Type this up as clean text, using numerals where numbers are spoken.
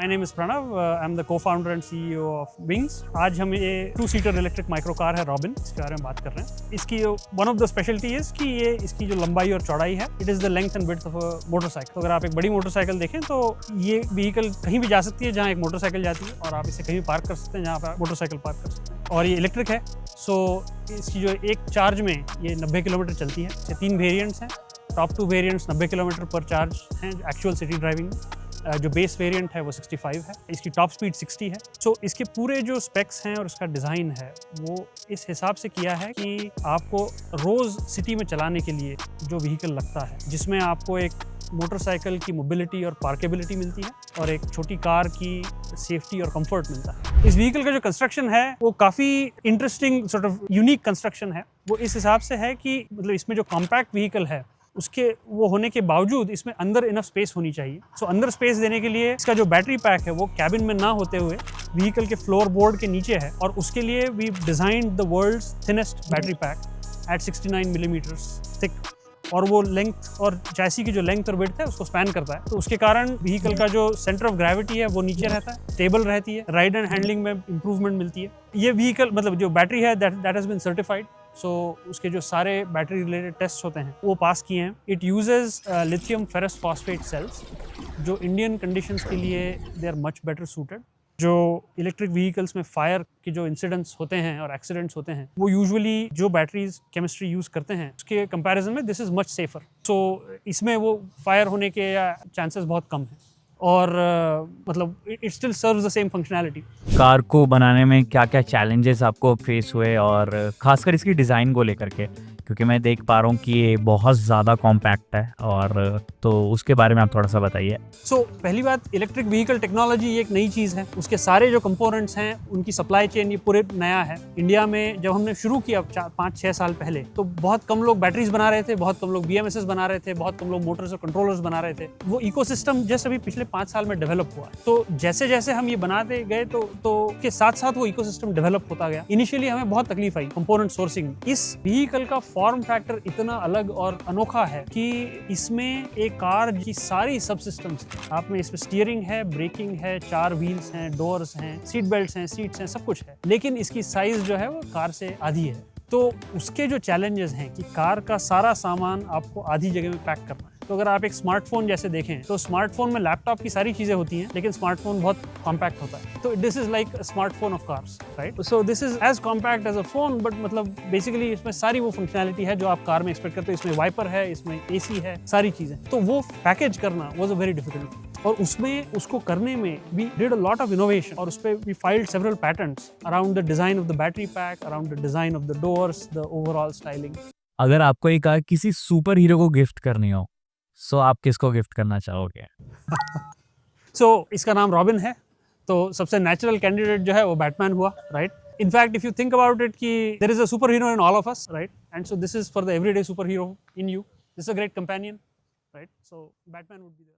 My name is Pranav, I am the co-founder and CEO of Wings. आज हम ये two seater electric micro car है Robin, इसके बारे में बात कर रहे हैं। इसकी one of the speciality is कि ये इसकी जो लंबाई और चौड़ाई है, it is the length and width of a motorcycle. तो अगर आप एक बड़ी मोटरसाइकिल देखें तो ये व्हीकल कहीं भी जा सकती है जहाँ एक मोटरसाइकिल जाती है, और आप इसे कहीं भी पार्क कर सकते हैं जहाँ पर मोटरसाइकिल पार्क कर सकते हैं। और ये इलेक्ट्रिक है, सो इसकी जो एक चार्ज में ये 90 किलोमीटर चलती है। इसके 3 वेरिएंट्स हैं। टॉप 2 वेरिएंट्स 90 किलोमीटर पर चार्ज हैं एक्चुअल सिटी ड्राइविंग में। जो बेस वेरिएंट है वो 65 है, इसकी टॉप स्पीड 60 है। सो इसके पूरे जो स्पेक्स हैं और इसका डिज़ाइन है वो इस हिसाब से किया है कि आपको रोज़ सिटी में चलाने के लिए जो व्हीकल लगता है, जिसमें आपको एक मोटरसाइकिल की मोबिलिटी और पार्केबिलिटी मिलती है और एक छोटी कार की सेफ्टी और कंफर्ट मिलता है। इस व्हीकल का जो कंस्ट्रक्शन है वो काफ़ी interesting sort of unique construction है। वो इस हिसाब से है कि मतलब इसमें जो कॉम्पैक्ट व्हीकल है उसके वो होने के बावजूद इसमें अंदर इनफ स्पेस होनी चाहिए। सो अंदर स्पेस देने के लिए इसका जो बैटरी पैक है वो कैबिन में ना होते हुए व्हीकल के फ्लोर बोर्ड के नीचे है, और उसके लिए we designed the world's thinnest battery pack at 69 millimetres thick, और वो लेंथ और चैसी की जो लेंथ और विड्थ है उसको स्पैन करता है। तो उसके कारण व्हीकल का जो सेंटर ऑफ ग्रेविटी है वो नीचे रहता है, स्टेबल रहती है, राइड एंड हैंडलिंग में इंप्रूवमेंट मिलती है। ये व्हीकल मतलब जो बैटरी है दैट हैज बीन सर्टिफाइड, सो उसके जो सारे बैटरी रिलेटेड टेस्ट होते हैं वो पास किए हैं। It uses lithium ferrous phosphate cells, जो इंडियन कंडीशंस के लिए they are much better suited. जो इलेक्ट्रिक व्हीकल्स में फायर के जो इंसिडेंट्स होते हैं और एक्सीडेंट्स होते हैं वो यूजुअली जो बैटरीज केमिस्ट्री यूज़ करते हैं उसके कंपैरिजन में दिस इज़ मच सेफर। सो इसमें वो फायर होने के चांसेस बहुत कम हैं, और मतलब it still serves the same functionality. Car को बनाने में क्या क्या चैलेंजेस आपको फेस हुए, और खासकर इसकी डिज़ाइन को लेकर के, क्योंकि मैं देख पा रहा हूँ कि ये बहुत ज़्यादा कॉम्पैक्ट है, और तो उसके बारे में आप थोड़ा सा बताइए। सो पहली बात, इलेक्ट्रिक व्हीकल टेक्नोलॉजी ये एक नई चीज़ है। उसके सारे जो कंपोनेंट्स हैं उनकी सप्लाई चेन ये पूरे नया है। इंडिया में जब हमने शुरू किया 5-6 साल पहले तो बहुत कम लोग बैटरीज बना रहे थे, बहुत कम लोग BMSs बना रहे थे, बहुत कम लोग मोटर्स और कंट्रोलर्स बना रहे थे। वो इकोसिस्टम जस्ट अभी पिछले 5 साल में डेवलप हुआ। तो जैसे जैसे हम ये बनाते गए तो के साथ साथ वो इकोसिस्टम डेवलप होता गया। इनिशियली हमें बहुत तकलीफ आई कंपोनेंट सोर्सिंग। इस व्हीकल का फॉर्म फैक्टर इतना अलग और अनोखा है कि इसमें एक कार की सारी सब सिस्टम्स, आप में इसमें स्टीयरिंग है, ब्रेकिंग है, 4 व्हील्स हैं, डोर्स हैं, सीट बेल्ट्स हैं, सीट्स हैं, सब कुछ है, लेकिन इसकी साइज जो है वो कार से आधी है। तो उसके जो चैलेंजेस हैं कि कार का सारा सामान आपको आधी जगह में पैक करना है। तो अगर आप एक स्मार्टफोन जैसे देखें तो स्मार्टफोन में लैपटॉप की सारी चीज़ें होती हैं, लेकिन स्मार्टफोन बहुत कॉम्पैक्ट होता है। तो this is like a smartphone of cars, right? So this is as compact as a phone, but मतलब बेसिकली इसमें सारी वो फंक्शनैलिटी है जो आप कार में एक्सपेक्ट करते हो। इसमें वाइपर है, इसमें AC है, सारी चीज़ें। तो वो पैकेज करना वॉज अ वेरी डिफिकल्ट, और उसमें उसको करने में we did a lot of innovation, और उस पर we filed several patents around the design of the battery pack, around the design of the doors, the overall styling. अगर आपको ये कार किसी सुपर हीरो को गिफ्ट करनी हो, सो आप किसको गिफ्ट करना चाहोगे? सो इसका नाम रॉबिन है, तो सबसे नेचुरल कैंडिडेट जो है वो बैटमैन हुआ, right? In fact if you think about it कि there is a superhero in all of us, right? And so this is for the everyday superhero in you, this is a great companion, right? So Batman would be there.